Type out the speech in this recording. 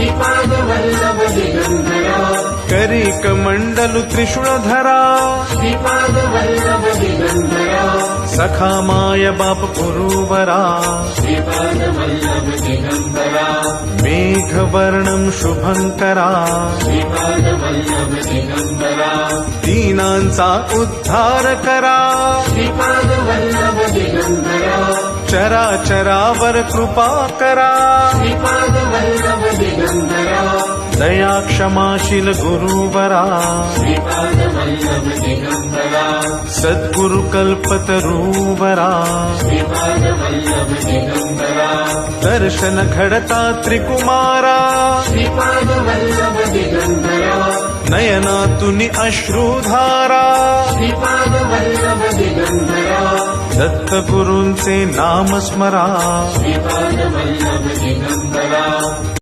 श्रीपाद वल्लभ दिगंबरा करी कमंडलु त्रिशूळधरा श्रीपाद वल्लभ दिगंबरा सखा माय बाप पुरुवरा श्रीपाद वल्लभ दिगंबरा मेघवर्णं शुभंकरा श्रीपाद वल्लभ दिगंबरा दीनांचा उद्धार करा श्रीपाद वल्लभ दिगंबरा चराचरावर कृपा करा श्रीपाद वल्लभ दिगंबरा दया क्षमाशील गुरुवरा श्रीपाद वल्लभ दिगंबरा सद्गुरु कल्पतरुवरा श्रीपाद वल्लभ दिगंबरा दर्शन घडता त्रिकुमारा श्रीपाद वल्लभ दिगंबरा नयनातुनि अश्रुधारा श्रीपाद वल्लभ दिगंबरा दत्तगुरूंचे नाम स्मरा श्रीपाद वल्लभ